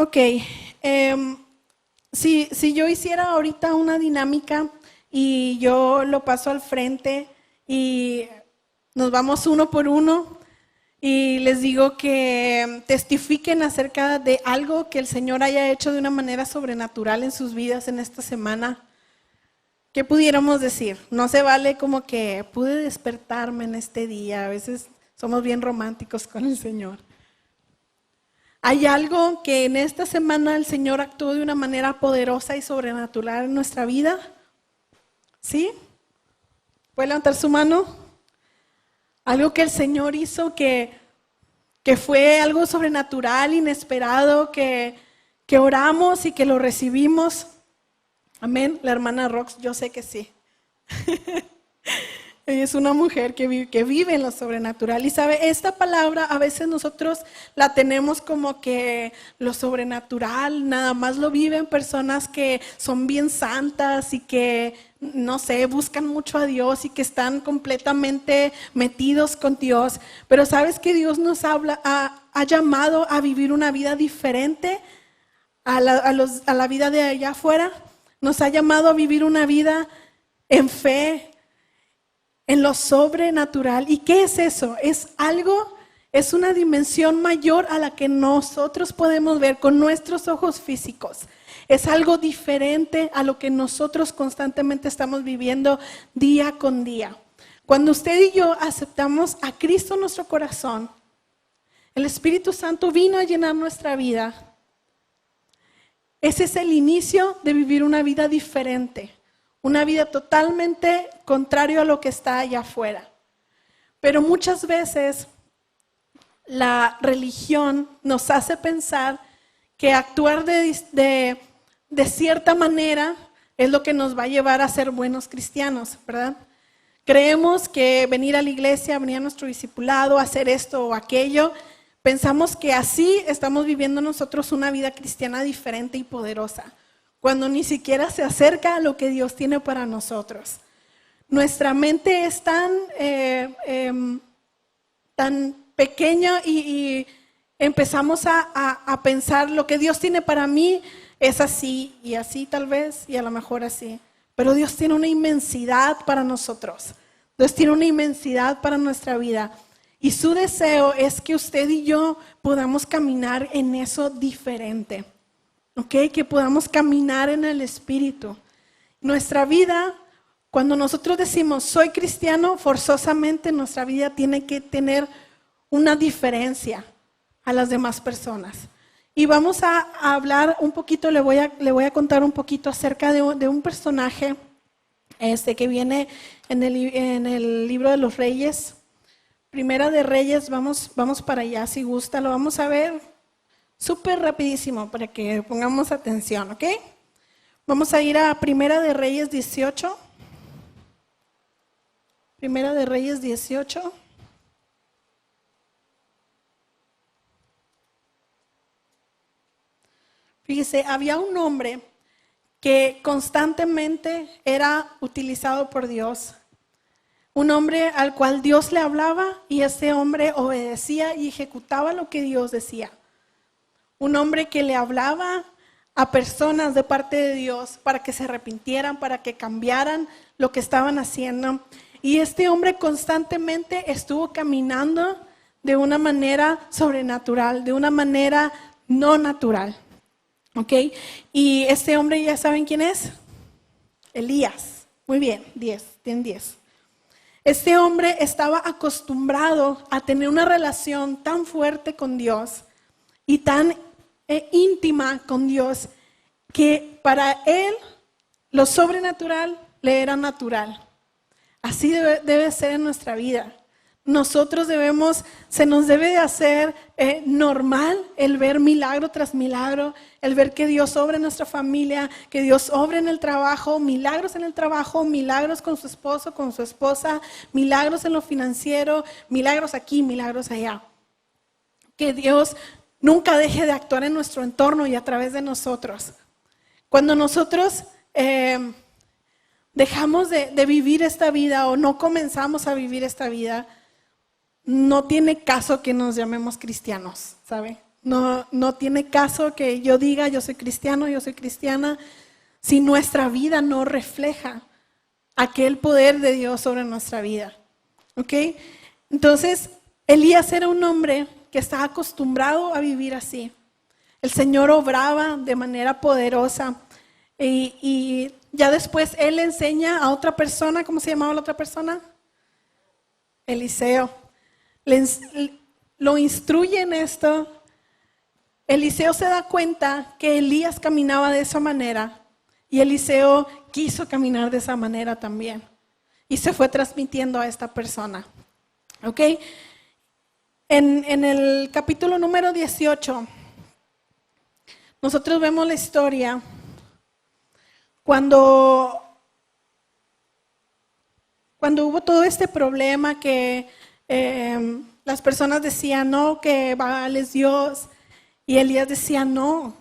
Ok, si yo hiciera ahorita una dinámica y yo lo paso al frente y nos vamos uno por uno y les digo que testifiquen acerca de algo que el Señor haya hecho de una manera sobrenatural en sus vidas en esta semana, ¿qué pudiéramos decir? No se vale como que pude despertarme en este día, a veces somos bien románticos con el Señor. ¿Hay algo que en esta semana el Señor actuó de una manera poderosa y sobrenatural en nuestra vida? ¿Sí? ¿Puede levantar su mano? Algo que el Señor hizo que fue algo sobrenatural, inesperado, que oramos y que lo recibimos. Amén. La hermana Rox, yo sé que sí. Ella es una mujer que vive en lo sobrenatural. Y sabe, esta palabra a veces nosotros la tenemos como que lo sobrenatural, nada más lo viven personas que son bien santas y que, no sé, buscan mucho a Dios y que están completamente metidos con Dios. Pero sabes que Dios nos ha llamado a vivir una vida diferente a la vida de allá afuera. Nos ha llamado a vivir una vida en fe, en lo sobrenatural. ¿Y qué es eso? Es una dimensión mayor a la que nosotros podemos ver con nuestros ojos físicos. Es algo diferente a lo que nosotros constantemente estamos viviendo día con día. Cuando usted y yo aceptamos a Cristo en nuestro corazón, el Espíritu Santo vino a llenar nuestra vida. Ese es el inicio de vivir una vida diferente. Una vida totalmente contrario a lo que está allá afuera. Pero muchas veces la religión nos hace pensar que actuar de cierta manera es lo que nos va a llevar a ser buenos cristianos, ¿verdad? Creemos que venir a la iglesia, venir a nuestro discipulado, hacer esto o aquello, pensamos que así estamos viviendo nosotros una vida cristiana diferente y poderosa, cuando ni siquiera se acerca a lo que Dios tiene para nosotros. Nuestra mente es tan pequeña y empezamos a pensar lo que Dios tiene para mí es así y así tal vez y a lo mejor así. Pero Dios tiene una inmensidad para nosotros. Dios tiene una inmensidad para nuestra vida. Y su deseo es que usted y yo podamos caminar en eso diferente. Okay, que podamos caminar en el Espíritu. Nuestra vida, cuando nosotros decimos soy cristiano, forzosamente nuestra vida tiene que tener una diferencia a las demás personas. Y vamos a hablar un poquito, le voy a contar un poquito acerca de un personaje que viene en el libro de los Reyes. Primera de Reyes, vamos para allá si gusta, lo vamos a ver. Súper rapidísimo para que pongamos atención, ¿ok? Vamos a ir a Primera de Reyes 18. Primera de Reyes 18. Fíjese, había un hombre que constantemente era utilizado por Dios. Un hombre al cual Dios le hablaba y ese hombre obedecía y ejecutaba lo que Dios decía. Un hombre que le hablaba a personas de parte de Dios para que se arrepintieran, para que cambiaran lo que estaban haciendo. Y este hombre constantemente estuvo caminando de una manera sobrenatural, de una manera no natural. ¿Ok? Y este hombre, ¿ya saben quién es? Elías. Muy bien, 10, tienen 10. Este hombre estaba acostumbrado a tener una relación tan fuerte con Dios y tan íntima con Dios, que para él lo sobrenatural le era natural. Así debe ser en nuestra vida. Nosotros se nos debe de hacer normal el ver milagro tras milagro, el ver que Dios obra en nuestra familia, que Dios obra en el trabajo, milagros en el trabajo, milagros con su esposo, con su esposa, milagros en lo financiero, milagros aquí, milagros allá. Que Dios nunca deje de actuar en nuestro entorno y a través de nosotros. Cuando nosotros dejamos de vivir esta vida o no comenzamos a vivir esta vida, no tiene caso que nos llamemos cristianos, ¿sabe? No tiene caso que yo diga yo soy cristiano, yo soy cristiana, si nuestra vida no refleja aquel poder de Dios sobre nuestra vida. ¿Ok? Entonces, Elías era un hombre que estaba acostumbrado a vivir así. El Señor obraba de manera poderosa y ya después Él le enseña a otra persona. ¿Cómo se llamaba la otra persona? Eliseo. Lo instruye en esto. Eliseo se da cuenta que Elías caminaba de esa manera y Eliseo quiso caminar de esa manera también y se fue transmitiendo a esta persona. ¿Ok? En el capítulo número 18, nosotros vemos la historia cuando hubo todo este problema que las personas decían, no, que Baal es Dios, y Elías decía, no,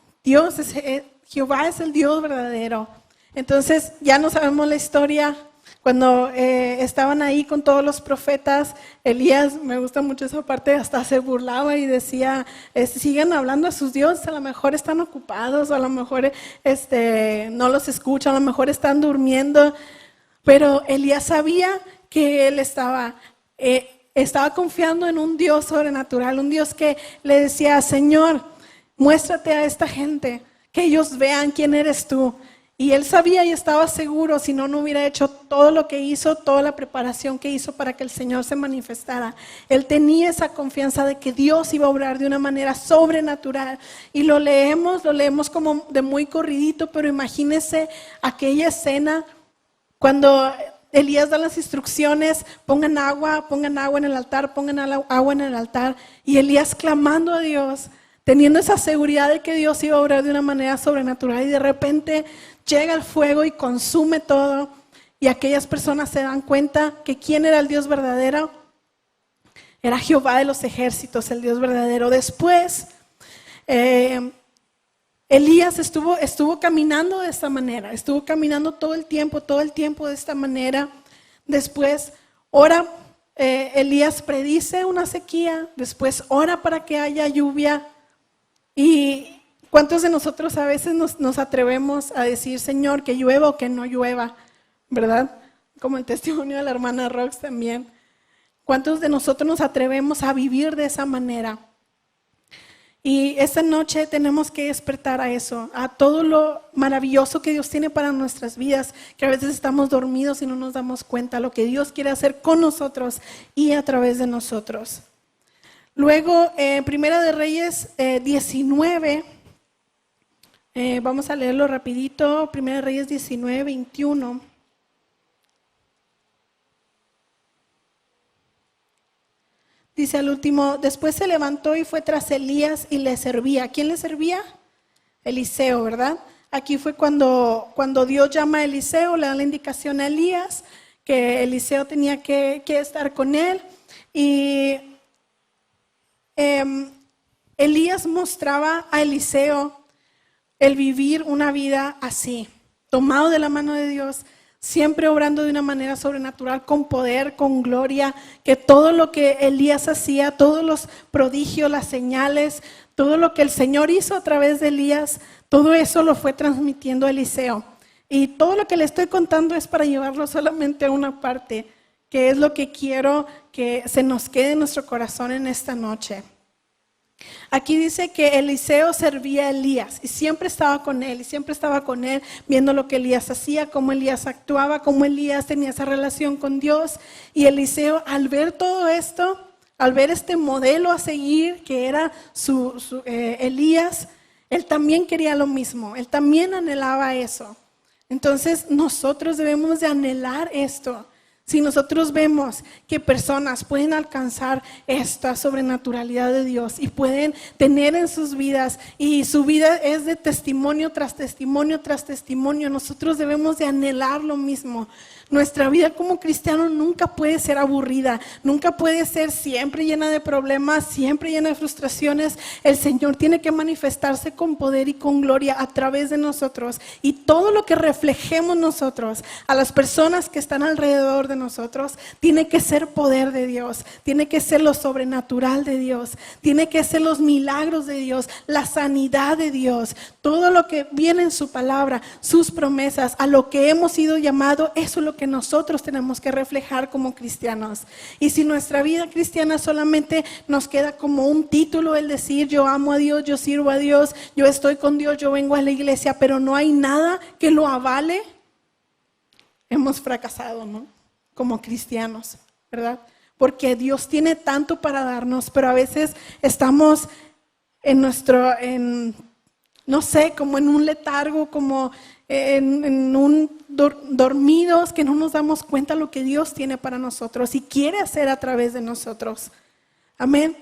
Jehová es el Dios verdadero. Entonces ya no sabemos la historia. Cuando estaban ahí con todos los profetas, Elías, me gusta mucho esa parte, hasta se burlaba y decía, sigan hablando a sus dioses, a lo mejor están ocupados, o a lo mejor no los escuchan, a lo mejor están durmiendo. Pero Elías sabía que él estaba confiando en un Dios sobrenatural, un Dios que le decía, Señor, muéstrate a esta gente, que ellos vean quién eres tú. Y él sabía y estaba seguro, si no, no hubiera hecho todo lo que hizo, toda la preparación que hizo para que el Señor se manifestara. Él tenía esa confianza de que Dios iba a obrar de una manera sobrenatural. Y lo leemos como de muy corridito, pero imagínense aquella escena cuando Elías da las instrucciones, pongan agua en el altar, pongan agua en el altar. Y Elías clamando a Dios, teniendo esa seguridad de que Dios iba a obrar de una manera sobrenatural, y de repente llega el fuego y consume todo, y aquellas personas se dan cuenta que quién era el Dios verdadero. Era Jehová de los ejércitos, el Dios verdadero. Después, Elías estuvo caminando de esta manera, estuvo caminando todo el tiempo de esta manera. Después, Elías predice una sequía, después ora para que haya lluvia. ¿Y cuántos de nosotros a veces nos atrevemos a decir, Señor, que llueva o que no llueva? ¿Verdad? Como el testimonio de la hermana Rox también. ¿Cuántos de nosotros nos atrevemos a vivir de esa manera? Y esta noche tenemos que despertar a eso, a todo lo maravilloso que Dios tiene para nuestras vidas, que a veces estamos dormidos y no nos damos cuenta lo que Dios quiere hacer con nosotros y a través de nosotros. Luego, Primera de Reyes 19, vamos a leerlo rapidito. Primera de Reyes 19, 21. Dice al último, después se levantó y fue tras Elías y le servía. ¿Quién le servía? Eliseo, ¿verdad? Aquí fue cuando Dios llama a Eliseo, le da la indicación a Elías que Eliseo tenía que estar con él. Y Elías mostraba a Eliseo el vivir una vida así, tomado de la mano de Dios, siempre obrando de una manera sobrenatural, con poder, con gloria, que todo lo que Elías hacía, todos los prodigios, las señales, todo lo que el Señor hizo a través de Elías, todo eso lo fue transmitiendo a Eliseo. Y todo lo que le estoy contando es para llevarlo solamente a una parte, que es lo que quiero que se nos quede en nuestro corazón en esta noche. Aquí dice que Eliseo servía a Elías y siempre estaba con él, viendo lo que Elías hacía, cómo Elías actuaba, cómo Elías tenía esa relación con Dios. Y Eliseo, al ver todo esto, al ver este modelo a seguir que era Elías, él también quería lo mismo, él también anhelaba eso. Entonces nosotros debemos de anhelar esto. Si nosotros vemos que personas pueden alcanzar esta sobrenaturalidad de Dios y pueden tener en sus vidas, y su vida es de testimonio tras testimonio tras testimonio, nosotros debemos de anhelar lo mismo. Nuestra vida como cristiano nunca puede ser aburrida, nunca puede ser siempre llena de problemas, siempre llena de frustraciones. El Señor tiene que manifestarse con poder y con gloria a través de nosotros, y todo lo que reflejemos nosotros a las personas que están alrededor de nosotros, tiene que ser poder de Dios, tiene que ser lo sobrenatural de Dios, tiene que ser los milagros de Dios, la sanidad de Dios, todo lo que viene en su palabra, sus promesas, a lo que hemos sido llamados, eso es lo que nosotros tenemos que reflejar como cristianos. Y si nuestra vida cristiana solamente nos queda como un título, el decir yo amo a Dios, yo sirvo a Dios, yo estoy con Dios, yo vengo a la iglesia, pero no hay nada que lo avale, hemos fracasado, ¿no? Como cristianos, ¿verdad? Porque Dios tiene tanto para darnos, pero a veces estamos no sé, como en un letargo, como en un dormidos, que no nos damos cuenta lo que Dios tiene para nosotros y quiere hacer a través de nosotros. Amén.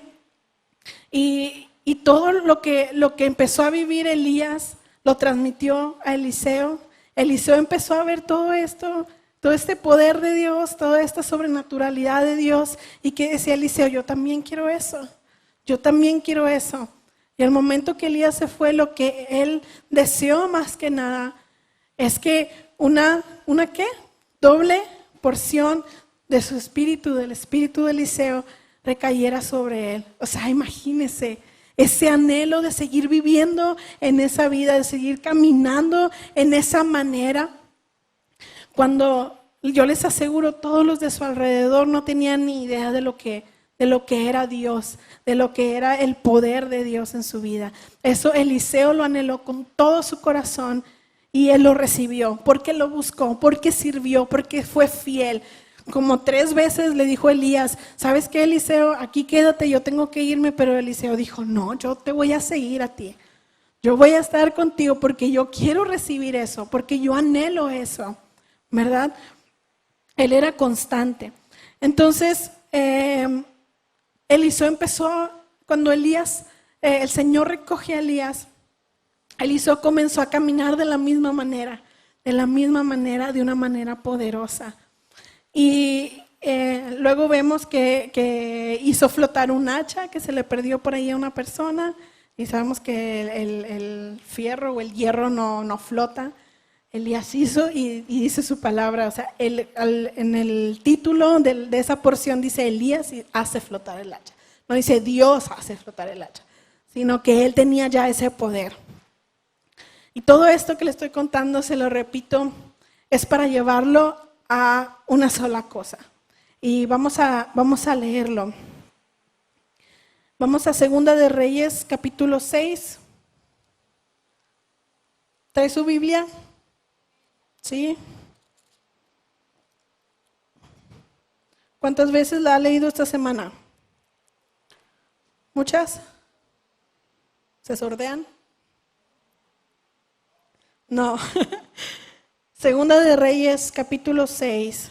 Y todo lo que empezó a vivir Elías, lo transmitió a Eliseo. Eliseo empezó a ver todo esto, todo este poder de Dios, toda esta sobrenaturalidad de Dios. Y que decía Eliseo, yo también quiero eso, yo también quiero eso. Y al momento que Elías se fue, lo que él deseó más que nada es que una ¿qué? Doble porción de su espíritu, del espíritu de Eliseo, recayera sobre él. O sea, imagínense ese anhelo de seguir viviendo en esa vida, de seguir caminando en esa manera. Cuando yo les aseguro, todos los de su alrededor no tenían ni idea de lo que era Dios, de lo que era el poder de Dios en su vida. Eso Eliseo lo anheló con todo su corazón y él lo recibió, porque lo buscó, porque sirvió, porque fue fiel. Como 3 veces le dijo Elías, ¿sabes qué, Eliseo? Aquí quédate, yo tengo que irme. Pero Eliseo dijo, no, yo te voy a seguir a ti. Yo voy a estar contigo porque yo quiero recibir eso, porque yo anhelo eso, ¿verdad? Él era constante. Entonces, Eliseo empezó, cuando Elías, el Señor recoge a Elías, Eliseo comenzó a caminar de la misma manera, de una manera poderosa. Y luego vemos que hizo flotar un hacha que se le perdió por ahí a una persona, y sabemos que el fierro o el hierro no flota. Elías hizo y dice su palabra, o sea, en el título de esa porción dice Elías hace flotar el hacha. No dice Dios hace flotar el hacha, sino que él tenía ya ese poder. Y todo esto que le estoy contando, se lo repito, es para llevarlo a una sola cosa. Y vamos a leerlo. Vamos a Segunda de Reyes, capítulo 6. ¿Trae su Biblia? ¿Sí? ¿Cuántas veces la ha leído esta semana? ¿Muchas? ¿Se sordean? No. Segunda de Reyes, capítulo 6.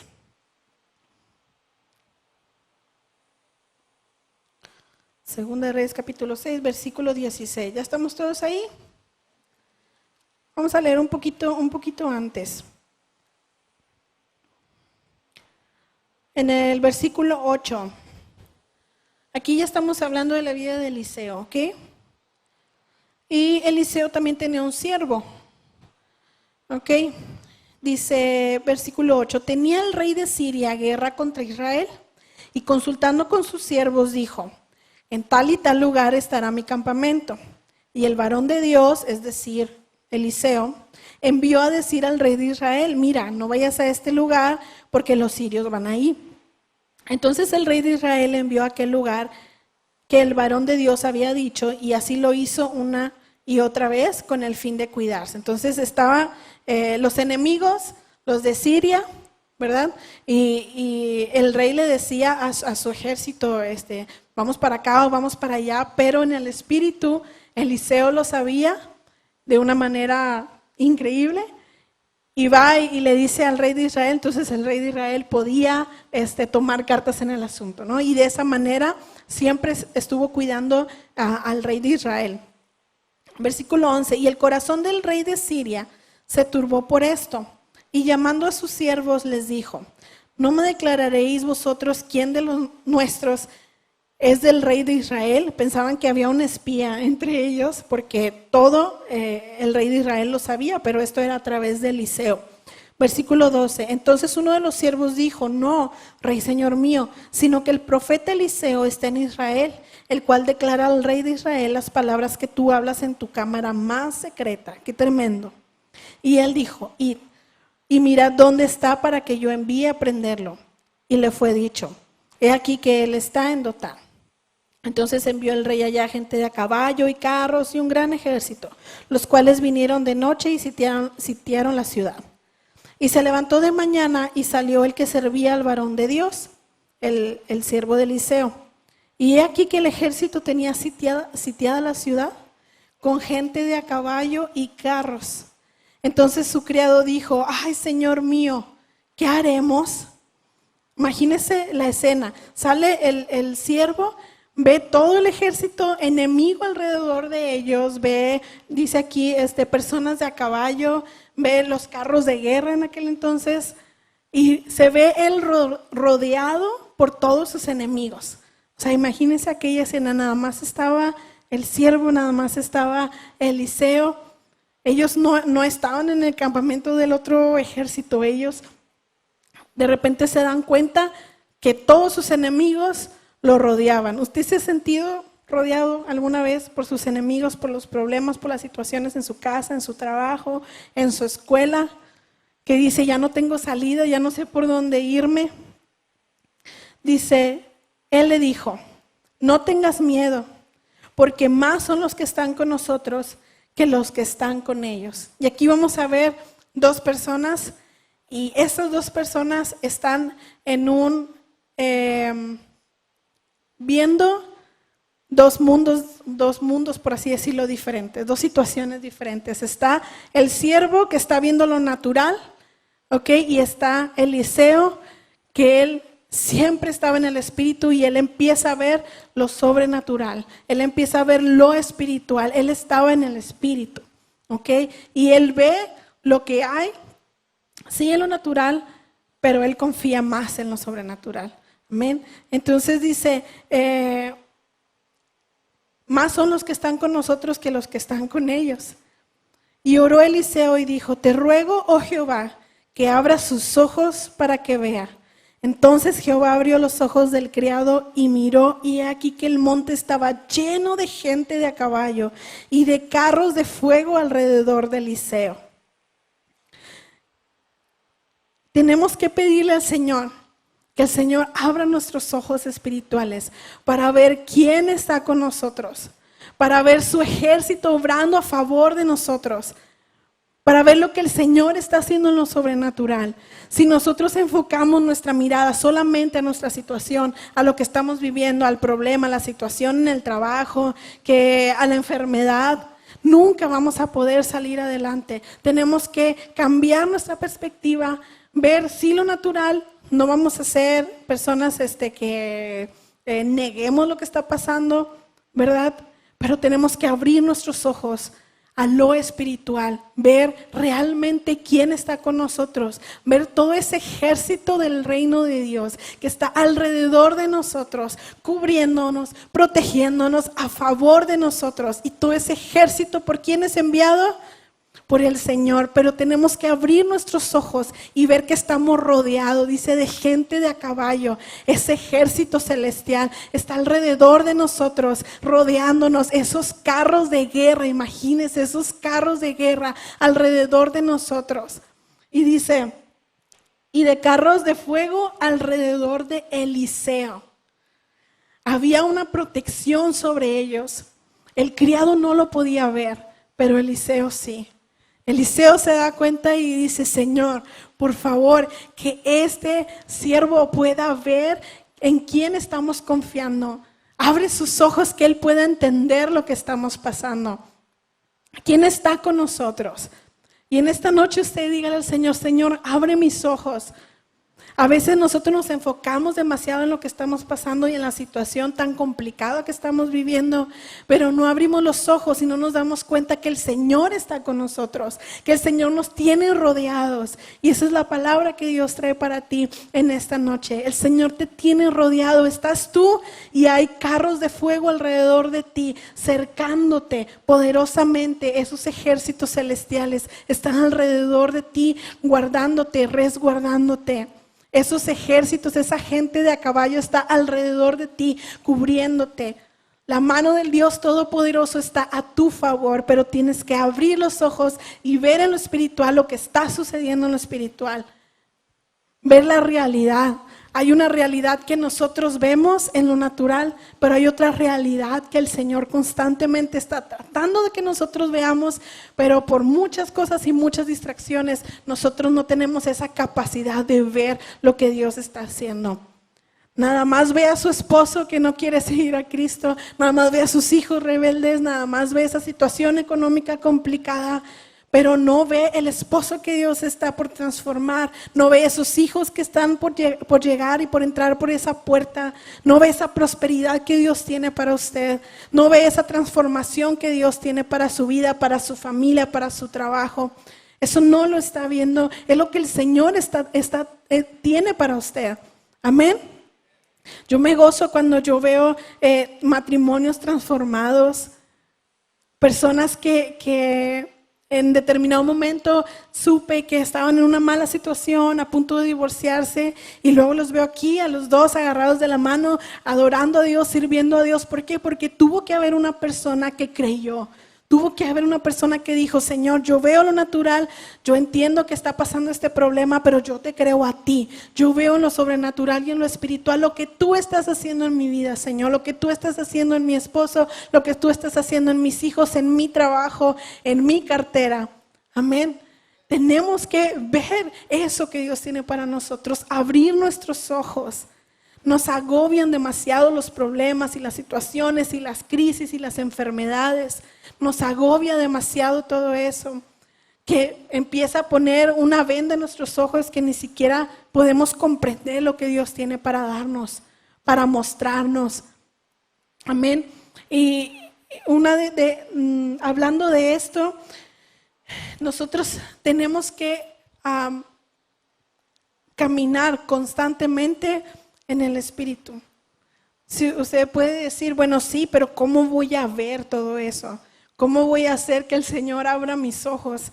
Segunda de Reyes, capítulo 6, versículo 16. ¿Ya estamos todos ahí? Vamos a leer un poquito antes. En el versículo 8. Aquí ya estamos hablando de la vida de Eliseo, ¿ok? Y Eliseo también tenía un siervo, ¿ok? Dice, versículo 8, tenía el rey de Siria guerra contra Israel y consultando con sus siervos dijo, en tal y tal lugar estará mi campamento. Y el varón de Dios, es decir, Eliseo, envió a decir al rey de Israel, mira, no vayas a este lugar porque los sirios van ahí. Entonces el rey de Israel envió a aquel lugar que el varón de Dios había dicho y así lo hizo una y otra vez con el fin de cuidarse. Entonces estaban los enemigos, los de Siria, ¿verdad? Y el rey le decía a su ejército, vamos para acá o vamos para allá, pero en el espíritu Eliseo lo sabía de una manera increíble. Y va y le dice al rey de Israel, entonces el rey de Israel podía tomar cartas en el asunto, ¿no? Y de esa manera siempre estuvo cuidando al rey de Israel. Versículo 11, y el corazón del rey de Siria se turbó por esto, y llamando a sus siervos les dijo, ¿no me declararéis vosotros quién de los nuestros es del rey de Israel? Pensaban que había un espía entre ellos porque todo el rey de Israel lo sabía, pero esto era a través de Eliseo. Versículo 12. Entonces uno de los siervos dijo: no, rey señor mío, sino que el profeta Eliseo está en Israel, el cual declara al rey de Israel las palabras que tú hablas en tu cámara más secreta. Qué tremendo. Y él dijo: id y mirad dónde está para que yo envíe a prenderlo. Y le fue dicho: he aquí que él está en Dotán. Entonces envió el rey allá gente de a caballo y carros y un gran ejército, los cuales vinieron de noche y sitiaron la ciudad. Y se levantó de mañana y salió el que servía al varón de Dios, el siervo de Eliseo. Y he aquí que el ejército tenía sitiada la ciudad con gente de a caballo y carros. Entonces su criado dijo: ay, señor mío, ¿qué haremos? Imagínese la escena. Sale el siervo, ve todo el ejército enemigo alrededor de ellos, ve, dice aquí, personas de a caballo, ve los carros de guerra en aquel entonces, y se ve él rodeado por todos sus enemigos. O sea, imagínense aquella escena, nada más estaba el siervo, nada más estaba Eliseo. Ellos no estaban en el campamento del otro ejército, ellos de repente se dan cuenta que todos sus enemigos lo rodeaban. ¿Usted se ha sentido rodeado alguna vez por sus enemigos, por los problemas, por las situaciones en su casa, en su trabajo, en su escuela? Que dice: ya no tengo salida, ya no sé por dónde irme. Dice, él le dijo: no tengas miedo, porque más son los que están con nosotros que los que están con ellos. Y aquí vamos a ver dos personas, y esas dos personas están en viendo dos mundos, por así decirlo, diferentes, dos situaciones diferentes. Está el siervo que está viendo lo natural, ¿ok? Y está Eliseo, que él siempre estaba en el espíritu y él empieza a ver lo sobrenatural, él empieza a ver lo espiritual, él estaba en el espíritu, ¿ok? Y él ve lo que hay, sí, en lo natural, pero él confía más en lo sobrenatural. Amén. Entonces dice, más son los que están con nosotros que los que están con ellos. Y oró Eliseo y dijo: te ruego, oh Jehová, que abra sus ojos para que vea. Entonces Jehová abrió los ojos del criado y miró, y he aquí que el monte estaba lleno de gente de a caballo y de carros de fuego alrededor de Eliseo. Tenemos que pedirle al Señor que el Señor abra nuestros ojos espirituales para ver quién está con nosotros, para ver su ejército obrando a favor de nosotros, para ver lo que el Señor está haciendo en lo sobrenatural. Si nosotros enfocamos nuestra mirada solamente a nuestra situación, a lo que estamos viviendo, al problema, a la situación en el trabajo, a la enfermedad, nunca vamos a poder salir adelante. Tenemos que cambiar nuestra perspectiva, ver si lo natural. No vamos a ser personas que neguemos lo que está pasando, ¿verdad? Pero tenemos que abrir nuestros ojos a lo espiritual, ver realmente quién está con nosotros, ver todo ese ejército del reino de Dios que está alrededor de nosotros, cubriéndonos, protegiéndonos, a favor de nosotros. Y todo ese ejército, ¿por quién es enviado? Por el Señor. Pero tenemos que abrir nuestros ojos y ver que estamos rodeados, dice, de gente de a caballo. Ese ejército celestial está alrededor de nosotros, rodeándonos. Esos carros de guerra, imagínense esos carros de guerra alrededor de nosotros. Y dice, y de carros de fuego alrededor de Eliseo. Había una protección sobre ellos. El criado no lo podía ver, pero Eliseo sí. Eliseo se da cuenta y dice: Señor, por favor, que este siervo pueda ver en quién estamos confiando. Abre sus ojos, que él pueda entender lo que estamos pasando. ¿Quién está con nosotros? Y en esta noche usted dígale al Señor: Señor, abre mis ojos A veces nosotros nos enfocamos demasiado en lo que estamos pasando y en la situación tan complicada que estamos viviendo, pero no abrimos los ojos y no nos damos cuenta que el Señor está con nosotros, que el Señor nos tiene rodeados. Y esa es la palabra que Dios trae para ti en esta noche. El Señor te tiene rodeado, estás tú y hay carros de fuego alrededor de ti, cercándote poderosamente. Esos ejércitos celestiales están alrededor de ti, guardándote, resguardándote. Esos ejércitos, esa gente de a caballo está alrededor de ti, cubriéndote. La mano del Dios Todopoderoso está a tu favor, pero tienes que abrir los ojos y ver en lo espiritual lo que está sucediendo en lo espiritual. Ver la realidad. Hay una realidad que nosotros vemos en lo natural, pero hay otra realidad que el Señor constantemente está tratando de que nosotros veamos, pero por muchas cosas y muchas distracciones, nosotros no tenemos esa capacidad de ver lo que Dios está haciendo. Nada más ve a su esposo que no quiere seguir a Cristo, nada más ve a sus hijos rebeldes, nada más ve esa situación económica complicada, pero no ve el esposo que Dios está por transformar, no ve esos hijos que están por llegar y por entrar por esa puerta, no ve esa prosperidad que Dios tiene para usted, no ve esa transformación que Dios tiene para su vida, para su familia, para su trabajo. Eso no lo está viendo, es lo que el Señor tiene para usted. Amén. Yo me gozo cuando yo veo matrimonios transformados, personas que en determinado momento supe que estaban en una mala situación, a punto de divorciarse, y luego los veo aquí a los dos agarrados de la mano, adorando a Dios, sirviendo a Dios. ¿Por qué? Porque tuvo que haber una persona que creyó. Tuvo que haber una persona que dijo: Señor, yo veo lo natural, yo entiendo que está pasando este problema, pero yo te creo a ti. Yo veo en lo sobrenatural y en lo espiritual lo que tú estás haciendo en mi vida, Señor, lo que tú estás haciendo en mi esposo, lo que tú estás haciendo en mis hijos, en mi trabajo, en mi cartera. Amén. Tenemos que ver eso que Dios tiene para nosotros, abrir nuestros ojos. Nos agobian demasiado los problemas y las situaciones y las crisis y las enfermedades. Nos agobia demasiado todo eso, que empieza a poner una venda en nuestros ojos que ni siquiera podemos comprender lo que Dios tiene para darnos, para mostrarnos. Amén. Y hablando de esto, nosotros tenemos que caminar constantemente en el Espíritu. Si usted puede decir: bueno, sí, pero ¿cómo voy a ver todo eso? ¿Cómo voy a hacer que el Señor abra mis ojos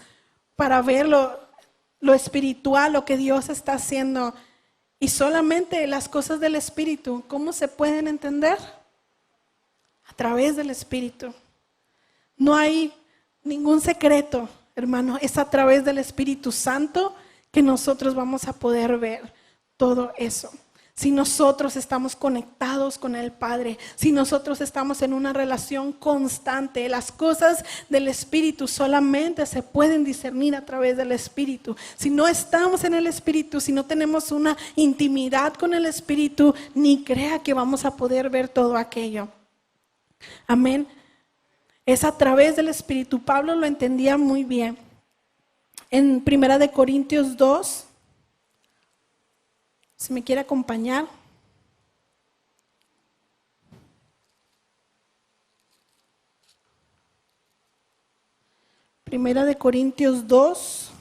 para ver lo espiritual, lo que Dios está haciendo? Y solamente las cosas del Espíritu, ¿cómo se pueden entender? A través del Espíritu. No hay ningún secreto, hermano, es a través del Espíritu Santo que nosotros vamos a poder ver todo eso. Si nosotros estamos conectados con el Padre, si nosotros estamos en una relación constante, las cosas del Espíritu solamente se pueden discernir a través del Espíritu. Si no estamos en el Espíritu, si no tenemos una intimidad con el Espíritu, ni crea que vamos a poder ver todo aquello. Amén. Es a través del Espíritu. Pablo lo entendía muy bien. En 1 Corintios 2, si me quiere acompañar. Primera de Corintios 2.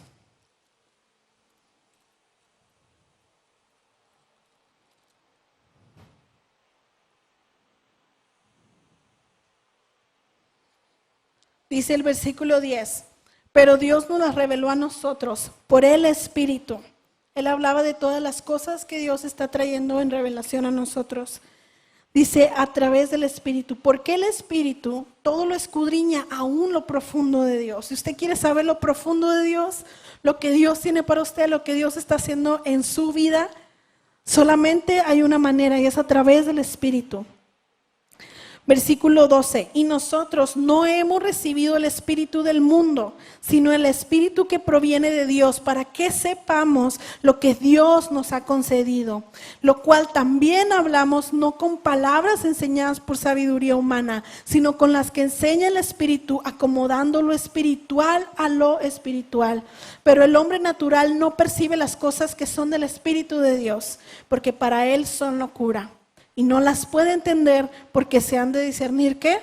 Dice el versículo 10: pero Dios nos las reveló a nosotros por el Espíritu. Él hablaba de todas las cosas que Dios está trayendo en revelación a nosotros. Dice: a través del Espíritu. Porque el Espíritu todo lo escudriña, aún lo profundo de Dios. Si usted quiere saber lo profundo de Dios, lo que Dios tiene para usted, lo que Dios está haciendo en su vida, solamente hay una manera, y es a través del Espíritu. Versículo 12, y nosotros no hemos recibido el espíritu del mundo, sino el espíritu que proviene de Dios, para que sepamos lo que Dios nos ha concedido, lo cual también hablamos no con palabras enseñadas por sabiduría humana, sino con las que enseña el espíritu, acomodando lo espiritual a lo espiritual. Pero el hombre natural no percibe las cosas que son del espíritu de Dios, porque para él son locura. Y no las puede entender porque se han de discernir, ¿qué?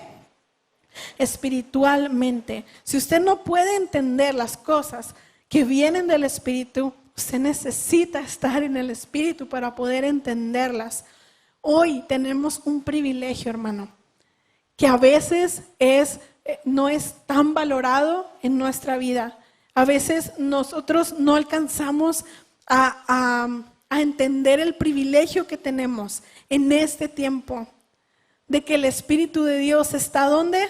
Espiritualmente. Si usted no puede entender las cosas que vienen del Espíritu, usted necesita estar en el Espíritu para poder entenderlas. Hoy tenemos un privilegio, hermano, que a veces no es tan valorado en nuestra vida. A veces nosotros no alcanzamos a entender el privilegio que tenemos en este tiempo de que el Espíritu de Dios está ¿dónde?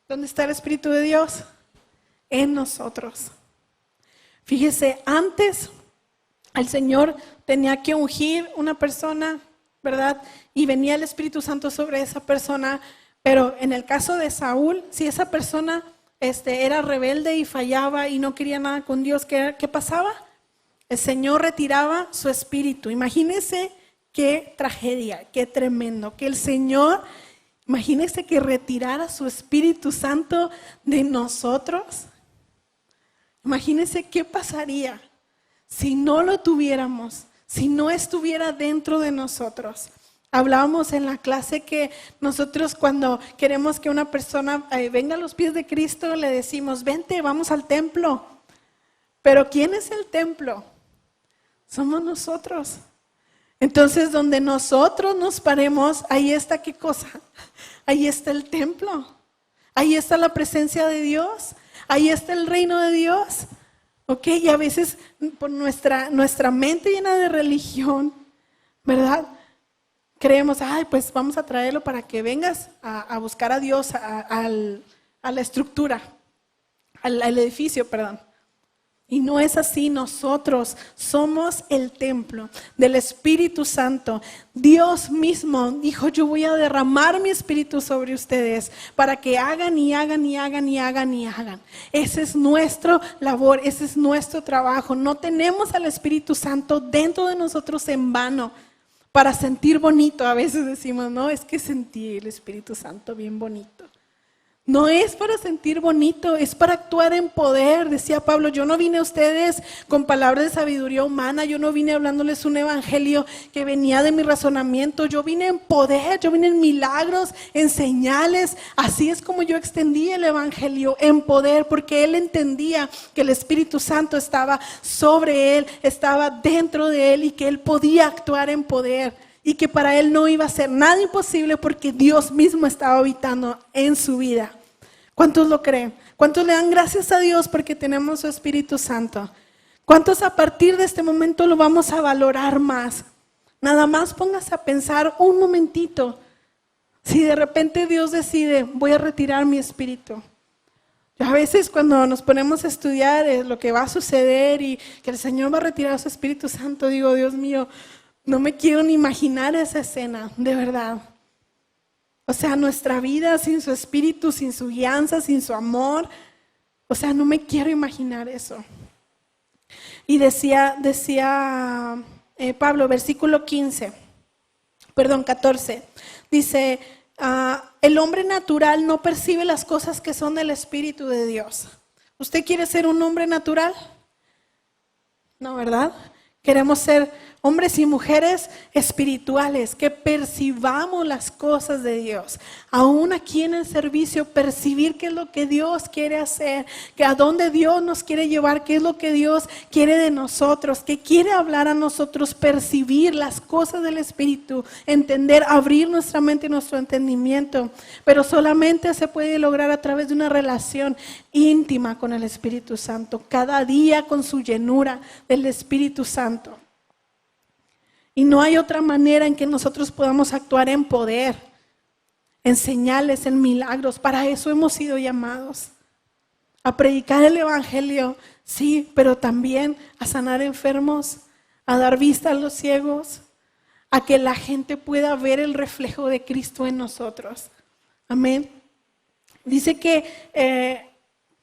¿Dónde está el Espíritu de Dios? En nosotros. Fíjese, antes el Señor tenía que ungir una persona, ¿verdad? Y venía el Espíritu Santo sobre esa persona, pero en el caso de Saúl, si esa persona era rebelde y fallaba y no quería nada con Dios, ¿qué pasaba? El Señor retiraba su espíritu. Imagínense qué tragedia, qué tremendo. Que el Señor, imagínense que retirara su Espíritu Santo de nosotros. Imagínense qué pasaría si no lo tuviéramos, si no estuviera dentro de nosotros. Hablábamos en la clase que nosotros cuando queremos que una persona venga a los pies de Cristo, le decimos, vente, vamos al templo. Pero ¿quién es el templo? Somos nosotros. Entonces, donde nosotros nos paremos, ahí está ¿qué cosa? Ahí está el templo. Ahí está la presencia de Dios. Ahí está el reino de Dios. ¿Ok? Y a veces por nuestra mente llena de religión, ¿verdad? Creemos, pues vamos a traerlo para que vengas a buscar a Dios, a la estructura, al edificio, perdón. Y no es así, nosotros somos el templo del Espíritu Santo. Dios mismo dijo, yo voy a derramar mi Espíritu sobre ustedes para que hagan y hagan y hagan y hagan y hagan. Ese es nuestra labor, ese es nuestro trabajo. No tenemos al Espíritu Santo dentro de nosotros en vano para sentir bonito. A veces decimos, no, es que sentí el Espíritu Santo bien bonito. No es para sentir bonito, es para actuar en poder. Decía Pablo, yo no vine a ustedes con palabras de sabiduría humana, yo no vine hablándoles un evangelio que venía de mi razonamiento, yo vine en poder, yo vine en milagros, en señales. Así es como yo extendí el evangelio, en poder, porque él entendía que el Espíritu Santo estaba sobre él, estaba dentro de él y que él podía actuar en poder. Y que para él no iba a ser nada imposible porque Dios mismo estaba habitando en su vida. ¿Cuántos lo creen? ¿Cuántos le dan gracias a Dios porque tenemos su Espíritu Santo? ¿Cuántos a partir de este momento lo vamos a valorar más? Nada más póngase a pensar un momentito. Si de repente Dios decide, voy a retirar mi espíritu. A veces cuando nos ponemos a estudiar lo que va a suceder y que el Señor va a retirar su Espíritu Santo, digo, Dios mío, no me quiero ni imaginar esa escena, de verdad. O sea, nuestra vida sin su espíritu, sin su guianza, sin su amor. O sea, no me quiero imaginar eso. Y decía Pablo, versículo 14. Dice, el hombre natural no percibe las cosas que son del Espíritu de Dios. ¿Usted quiere ser un hombre natural? No, ¿verdad? Queremos ser hombres y mujeres espirituales, que percibamos las cosas de Dios. Aún aquí en el servicio, percibir qué es lo que Dios quiere hacer, que a dónde Dios nos quiere llevar, qué es lo que Dios quiere de nosotros, que quiere hablar a nosotros, percibir las cosas del Espíritu, entender, abrir nuestra mente y nuestro entendimiento. Pero solamente se puede lograr a través de una relación íntima con el Espíritu Santo, cada día con su llenura del Espíritu Santo. Y no hay otra manera en que nosotros podamos actuar en poder, en señales, en milagros. Para eso hemos sido llamados. A predicar el evangelio, sí, pero también a sanar enfermos, a dar vista a los ciegos, a que la gente pueda ver el reflejo de Cristo en nosotros. Amén. Dice que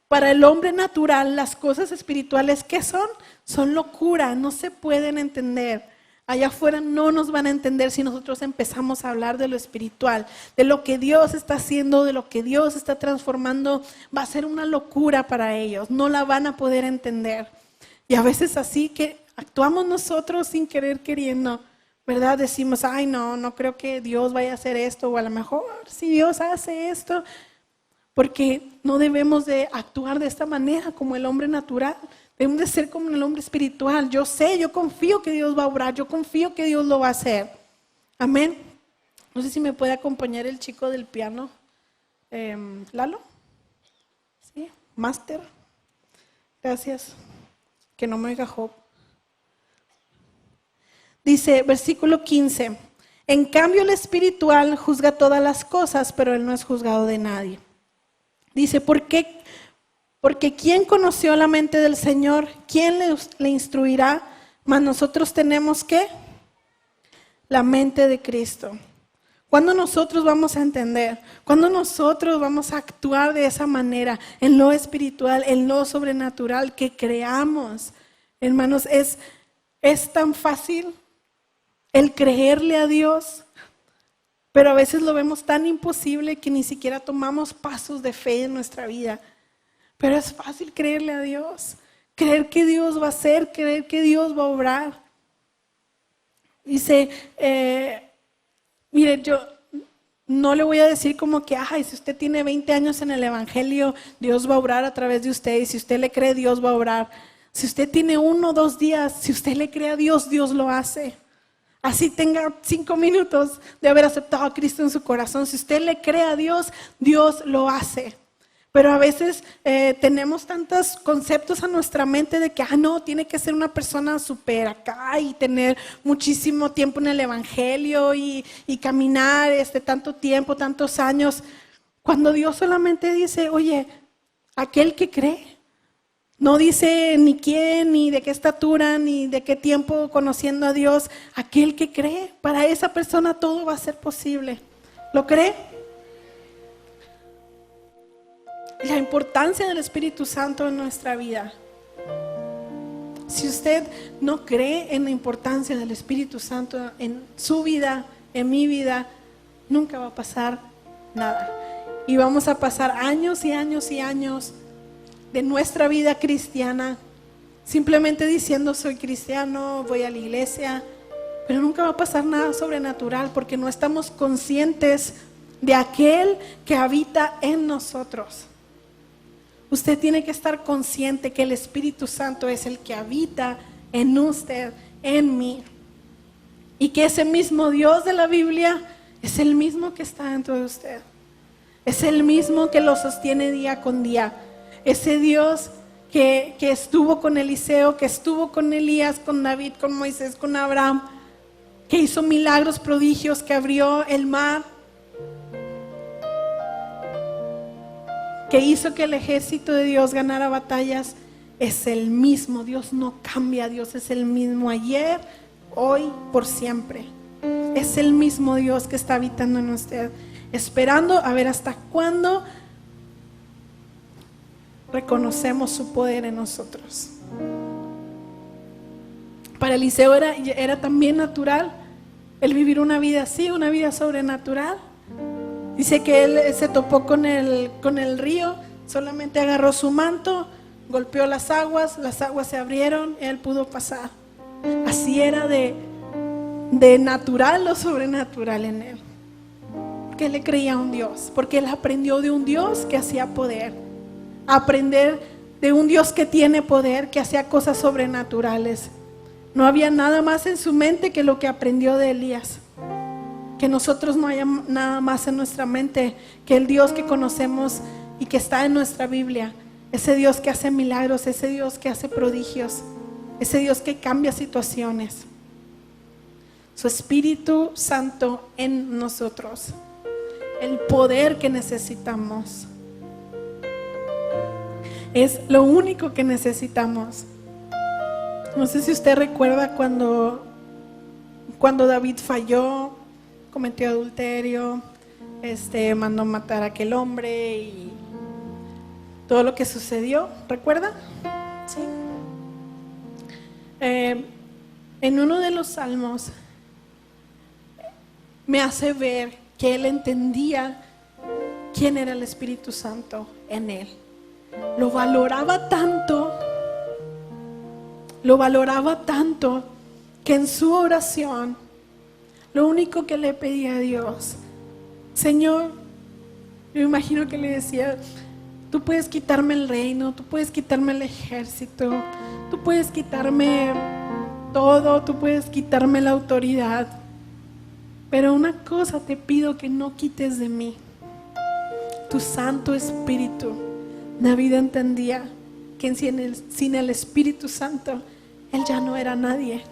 para el hombre natural las cosas espirituales, ¿qué son? Son locura, no se pueden entender. Allá afuera no nos van a entender si nosotros empezamos a hablar de lo espiritual, de lo que Dios está haciendo, de lo que Dios está transformando. Va a ser una locura para ellos, no la van a poder entender. Y a veces así que actuamos nosotros sin querer queriendo, ¿verdad? Decimos, ay no creo que Dios vaya a hacer esto, o a lo mejor si Dios hace esto, porque no debemos de actuar de esta manera como el hombre natural. Debemos de ser como el hombre espiritual. Yo sé, yo confío que Dios va a obrar, yo confío que Dios lo va a hacer. Amén. No sé si me puede acompañar el chico del piano. Lalo. ¿Sí? Máster. Gracias. Que no me oiga Job. Dice, versículo 15. En cambio el espiritual juzga todas las cosas, pero él no es juzgado de nadie. Dice, Porque ¿quién conoció la mente del Señor? ¿Quién le instruirá? Mas nosotros tenemos ¿qué? La mente de Cristo. ¿Cuándo nosotros vamos a entender? ¿Cuándo nosotros vamos a actuar de esa manera? En lo espiritual, en lo sobrenatural, que creamos. Hermanos, es tan fácil el creerle a Dios, pero a veces lo vemos tan imposible que ni siquiera tomamos pasos de fe en nuestra vida. Pero es fácil creerle a Dios, creer que Dios va a hacer, creer que Dios va a obrar. Dice, mire, yo no le voy a decir como que, ay, si usted tiene 20 años en el Evangelio, Dios va a obrar a través de usted, y si usted le cree, Dios va a obrar. Si usted tiene 1 o 2 días, si usted le cree a Dios, Dios lo hace. Así tenga 5 minutos de haber aceptado a Cristo en su corazón, si usted le cree a Dios, Dios lo hace. Pero a veces tenemos tantos conceptos a nuestra mente de que, no, tiene que ser una persona súper acá y tener muchísimo tiempo en el Evangelio y caminar tanto tiempo, tantos años. Cuando Dios solamente dice, oye, aquel que cree, no dice ni quién, ni de qué estatura, ni de qué tiempo conociendo a Dios, aquel que cree, para esa persona todo va a ser posible. ¿Lo cree? La importancia del Espíritu Santo en nuestra vida. Si usted no cree en la importancia del Espíritu Santo en su vida, en mi vida, nunca va a pasar nada. Y vamos a pasar años y años y años de nuestra vida cristiana simplemente diciendo soy cristiano, voy a la iglesia, pero nunca va a pasar nada sobrenatural porque no estamos conscientes de aquel que habita en nosotros. Usted tiene que estar consciente que el Espíritu Santo es el que habita en usted, en mí. Y que ese mismo Dios de la Biblia es el mismo que está dentro de usted. Es el mismo que lo sostiene día con día. Ese Dios que estuvo con Eliseo, que estuvo con Elías, con David, con Moisés, con Abraham, que hizo milagros, prodigios, que abrió el mar, que hizo que el ejército de Dios ganara batallas, es el mismo. Dios no cambia, Dios es el mismo ayer, hoy, por siempre. Es el mismo Dios que está habitando en usted, esperando a ver hasta cuándo reconocemos su poder en nosotros. Para Eliseo era también natural el vivir una vida así, una vida sobrenatural. Dice que él se topó con el río, solamente agarró su manto, golpeó las aguas se abrieron, él pudo pasar. Así era de natural lo sobrenatural en él. Porque él le creía a un Dios, porque él aprendió de un Dios que hacía poder. Aprender de un Dios que tiene poder, que hacía cosas sobrenaturales. No había nada más en su mente que lo que aprendió de Elías. Que nosotros no haya nada más en nuestra mente que el Dios que conocemos y que está en nuestra Biblia. Ese Dios que hace milagros, ese Dios que hace prodigios, ese Dios que cambia situaciones. Su Espíritu Santo en nosotros. El poder que necesitamos. Es lo único que necesitamos. No sé si usted recuerda cuando cuando David falló, cometió adulterio, mandó matar a aquel hombre y todo lo que sucedió, ¿recuerda? Sí. En uno de los salmos me hace ver que él entendía quién era el Espíritu Santo en él. Lo valoraba tanto que en su oración lo único que le pedía a Dios, Señor, yo imagino que le decía, tú puedes quitarme el reino, tú puedes quitarme el ejército, tú puedes quitarme todo, tú puedes quitarme la autoridad, pero una cosa te pido que no quites de mí, tu Santo Espíritu. David entendía que sin el Espíritu Santo él ya no era nadie.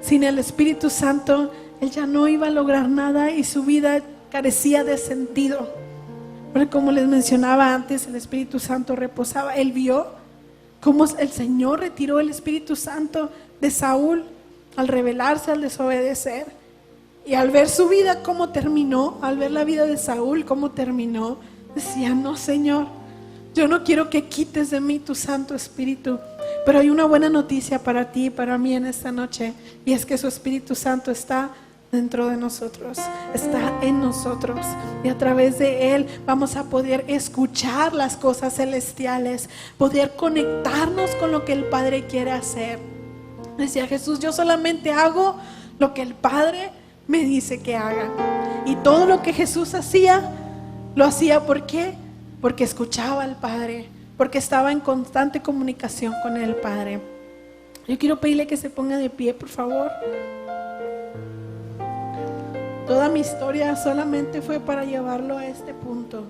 Sin el Espíritu Santo él ya no iba a lograr nada y su vida carecía de sentido. Pero como les mencionaba antes, el Espíritu Santo reposaba. Él vio cómo el Señor retiró el Espíritu Santo de Saúl al rebelarse, al desobedecer. Y al ver su vida cómo terminó, al ver la vida de Saúl cómo terminó, decía, no, Señor, yo no quiero que quites de mí tu Santo Espíritu. Pero hay una buena noticia para ti y para mí en esta noche, y es que su Espíritu Santo está dentro de nosotros, está en nosotros, y a través de Él vamos a poder escuchar las cosas celestiales, poder conectarnos con lo que el Padre quiere hacer. Decía Jesús, yo solamente hago lo que el Padre me dice que haga. Y todo lo que Jesús hacía, lo hacía ¿por qué? Porque escuchaba al Padre, porque estaba en constante comunicación con el Padre. Yo quiero pedirle que se ponga de pie, por favor. Toda mi historia solamente fue para llevarlo a este punto.